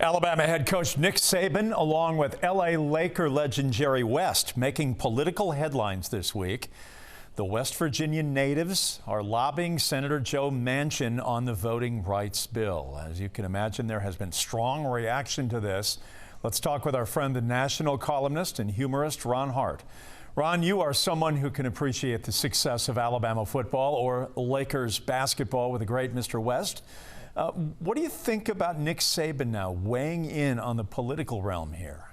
Alabama head coach Nick Saban, along with L.A. Laker legend Jerry West, making political headlines this week. The West Virginia natives are lobbying Senator Joe Manchin on the voting rights bill. As you can imagine, there has been strong reaction to this. Let's talk with our friend, the national columnist and humorist Ron Hart. Ron, you are someone who can appreciate the success of Alabama football or Lakers basketball with the great Mr. West. What do you think about Nick Saban now weighing in on the political realm here?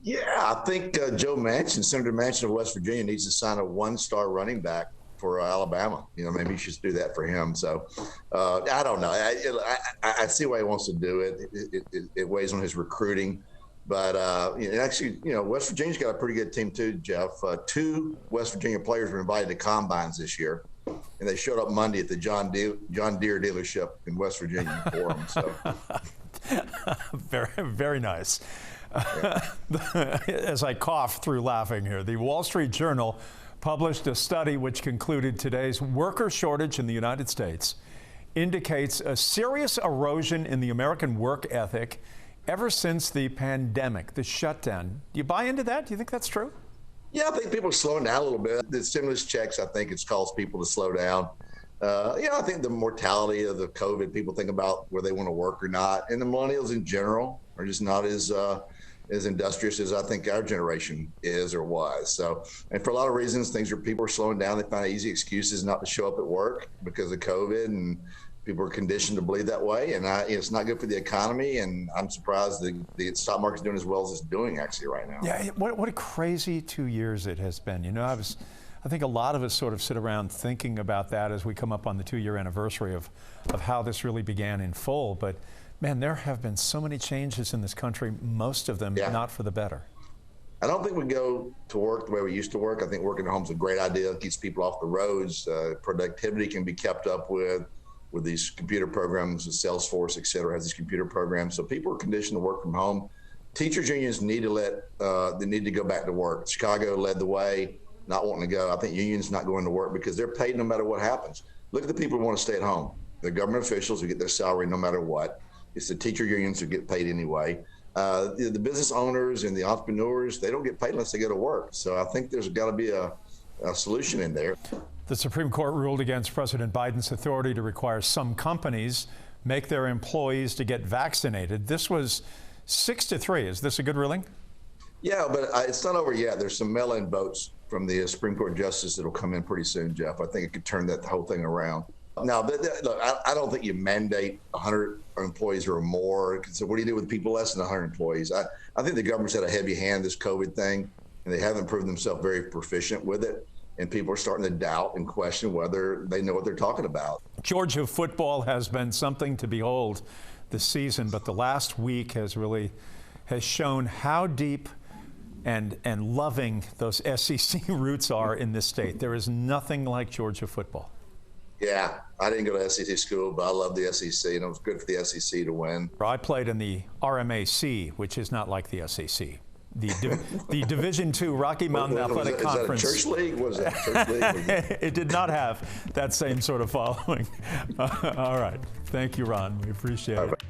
Yeah, I think Joe Manchin, Senator Manchin of West Virginia, needs to sign a one-star running back for Alabama. You know, maybe you should do that for him. So I don't know. I see why he wants to do it. It weighs on his recruiting. But actually, you know, West Virginia's got a pretty good team too, Jeff. 2 West Virginia players were invited to combines this year, and they showed up Monday at the John Deere dealership in West Virginia for them. So. Very, very nice. Yeah. As I cough through laughing here, the Wall Street Journal published a study which concluded today's worker shortage in the United States indicates a serious erosion in the American work ethic ever since the pandemic, the shutdown. Do you buy into that? Do you think that's true? Yeah, I think people are slowing down a little bit. The stimulus checks, I think it's caused people to slow down. I think the mortality of the COVID, people think about where they want to work or not. And the millennials in general are just not as industrious as I think our generation is or was. So, and for a lot of reasons, people are slowing down. They find easy excuses not to show up at work because of COVID, and people are conditioned to believe that way. And it's not good for the economy. And I'm surprised the stock market's doing as well as it's doing actually right now. Yeah, what a crazy 2 years it has been. You know, I think a lot of us sort of sit around thinking about that as we come up on the 2-year anniversary of how this really began in full. But man, there have been so many changes in this country, most of them not for the better. I don't think we go to work the way we used to work. I think working at home is a great idea. It keeps people off the roads. Productivity can be kept up with these computer programs, with Salesforce, et cetera, has these computer programs. So people are conditioned to work from home. Teachers unions need to they need to go back to work. Chicago led the way, not wanting to go. I think unions not going to work because they're paid no matter what happens. Look at the people who want to stay at home. The government officials who get their salary no matter what. It's the teacher unions who get paid anyway. The business owners and the entrepreneurs, they don't get paid unless they go to work. So I think there's got to be a solution in there. The Supreme Court ruled against President Biden's authority to require some companies make their employees to get vaccinated. This was 6-3. Is this a good ruling? Yeah, but it's not over yet. There's some mail-in votes from the Supreme Court justice that will come in pretty soon, Jeff. I think it could turn that whole thing around. Now, look, I don't think you mandate 100 employees or more. So what do you do with people less than 100 employees? I think the government's had a heavy hand this COVID thing, and they haven't proven themselves very proficient with it. And people are starting to doubt and question whether they know what they're talking about. Georgia football has been something to behold this season, but the last week has shown how deep and loving those SEC roots are in this state. There is nothing like Georgia football. Yeah, I didn't go to SEC school, but I love the SEC, and it was good for the SEC to win. I played in the RMAC, which is not like the SEC. The Division II Rocky Mountain Athletic Conference. Is that a church league? Was that a church league? It did not have that same sort of following. All right. Thank you, Ron. We appreciate it.